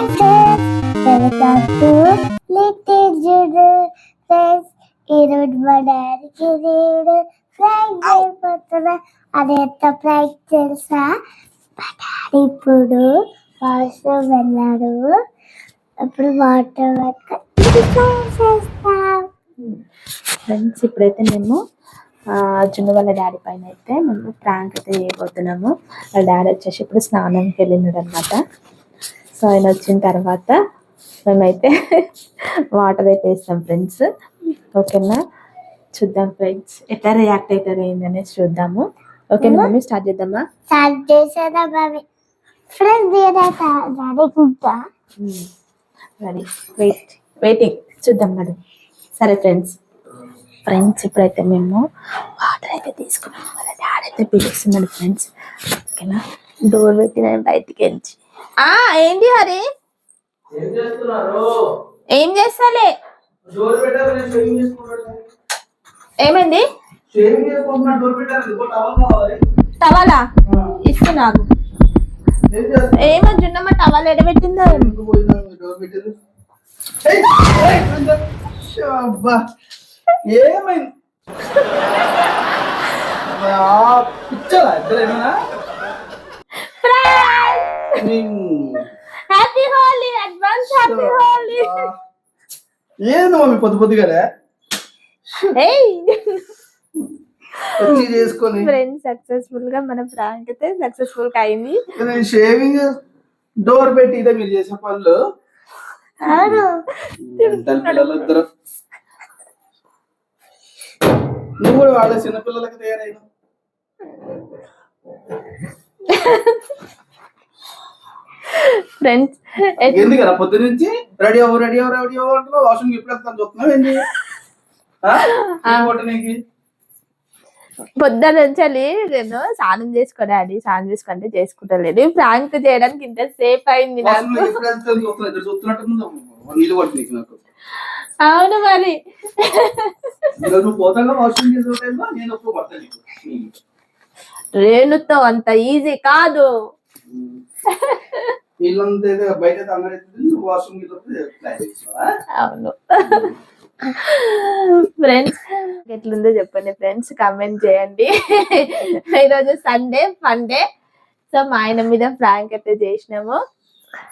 Welcome to little Judu friends. ఈరోజు మా డాడీకి నేను ఫ్రైడ్ అయిపోతున్నా. అది ఎంత ఫ్రైడ్ తెలుసా? మా డాడీ ఇప్పుడు వాష్రూమ్ వెళ్ళాడు. ఇప్పుడు వాటర్ చేస్తాం. ఫ్రెండ్స్, ఇప్పుడైతే మేము జున్ను వాళ్ళ డాడీ పైన అయితే మేము ప్రాంక్ అయితే చేయబోతున్నాము. వాళ్ళ డాడీ వచ్చేసి ఇప్పుడు స్నానంకి వెళ్ళినాడు అనమాట. సో ఆయన వచ్చిన తర్వాత మేమైతే వాటర్ అయితే వేస్తాం ఫ్రెండ్స్. ఓకేనా, చూద్దాం ఫ్రెండ్స్ ఎట్లా రియాక్ట్ అవుతారు ఏందనేసి చూద్దాము. ఓకేనా మమ్మీ, స్టార్ట్ చేద్దామా? స్టార్ట్ చేసేదా మమ్మీ? ఫ్రెండ్స్ రెడీ, వెయిటింగ్ చూద్దాం మేడం. సరే ఫ్రెండ్స్ ఇప్పుడైతే మేము వాటర్ అయితే తీసుకున్నాము. వాళ్ళ డాడీ అయితే పిలుస్తున్నాడు ఫ్రెండ్స్. ఓకేనా, డోర్ పెట్టి నేను బయటికి వెళ్ళి ఏంటి హరి ఏం చేస్తాలే? ఏమైంది? టవాలా ఇస్తున్నా. ఏమో జున్నమ్మ టవాల్ ఎడబెట్టిందో. Happy Holi, advance happy Holi. ఏంది మమ్మీ పొద్దు పొద్దుగానే చేసుకొని ఫ్రెండ్స్ సక్సెస్ఫుల్ గా మన ప్రాంక్ అయితే సక్సెస్ఫుల్ గా అయింది. షేవింగ్ డోర్ పెట్టి ఇదే మీరు చేసే పనులు. పిల్లలిద్దరు నువ్వు కూడా వాళ్ళ చిన్నపిల్లలకి తయారైన ఫ్రెండ్స్ ఎందుకన్నా పొద్దు నుంచి రెడీ అవ్వు అంటున్నావు. వాష్రూమ్ ఎప్పుడు వెళ్తాను చూస్తున్నావు ఏంటి? పొద్దున నుంచి నేను స్నానం చేసుకోడాడి, స్నానం చేసుకుంటే చేసుకుంటలేదు. ప్రాంక్ చేయడానికి ఇంత సేఫ్ అయింది నాకు. అవును మరి. రేణుతో అంత ఈజీ కాదు. అవును ఫ్రెండ్స్, ఎట్లుందో చెప్పండి ఫ్రెండ్స్, కామెంట్ చేయండి. ఈరోజు సండే ఫన్ డే. సో మా ఆయన మీద ప్రాంక్ అయితే చేసినాము.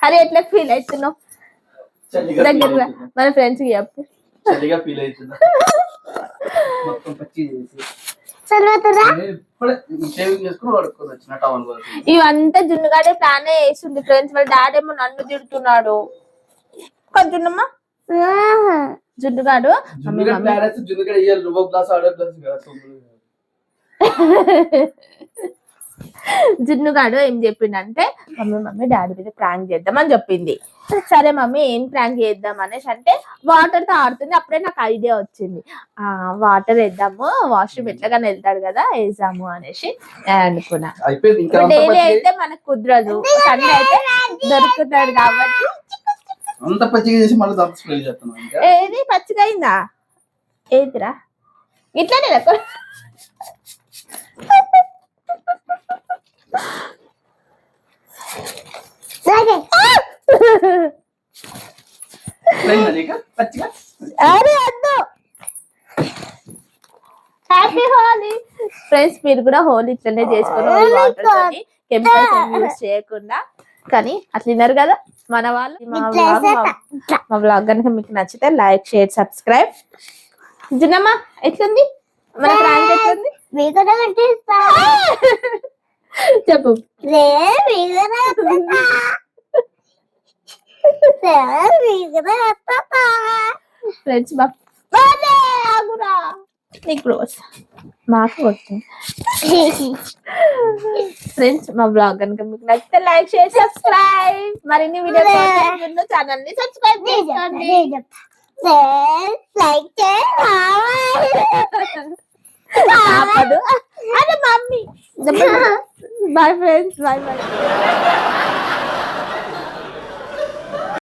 అరే ఎట్లా ఫీల్ అవుతున్నావు? దగ్గర మన ఫ్రెండ్స్ కి చెప్పు. ఇవంతా జున్నుగాడే ప్లానే వేస్తుంది ఫ్రెండ్స్. వాళ్ళ డాడీ ఏమో నన్ను తిడుతున్నాడు. జున్నమ్మా జున్నుగాడు జున్నుగాడు ఏం చెప్పిండంటే, మమ్మీ డాడీ మీద ప్రాంక్ చేద్దామని చెప్పింది. సరే మమ్మీ ఏం ప్రాంక్ చేద్దాం అనేసి అంటే వాటర్ తో ఆడుతుంది. అప్పుడే నాకు ఐడియా వచ్చింది, వాటర్ వేద్దాము, వాష్రూమ్ ఎట్లాగానే వెళ్తాడు కదా, వేద్దాము అనేసి అనుకున్నా. డైలీ అయితే మనకు కుదరదు, సండే అయితే దొరుకుతాడు కాబట్టి. అంత పచ్చిగా చేసి మళ్ళీ దాంట్లో స్ప్రే చేస్తున్నాం. ఏది పచ్చిగా అయిందా? ఏదిరా ఇట్లానే అరే అద్దు. Happy Holi friends. మీరు కూడా హోలీ ఇట్లనే చేసుకుని వాటర్ తోని కెమికల్స్ యూజ్ చేయకుండా. కానీ అట్లా విన్నారు కదా మన వాళ్ళు. మా బ్లాగ్ కనుక మీకు నచ్చితే లైక్, షేర్, సబ్స్క్రైబ్. జున్నమ్మ ఎట్లుంది మన ప్రాంక్? ఎట్లుంది చెప్పు. ఫ్రెండ్స్ ఇప్పుడు మాకు వస్తుంది. ఫ్రెండ్స్ మా బ్లాగ్ కనుక మీకు నచ్చితే లైక్, షేర్, సబ్స్క్రైబ్. మరిన్ని వీడియోస్ ఛానల్ ని సబ్స్క్రైబ్ చేసుకోండి. అదే mummy. Bye friends, bye bye.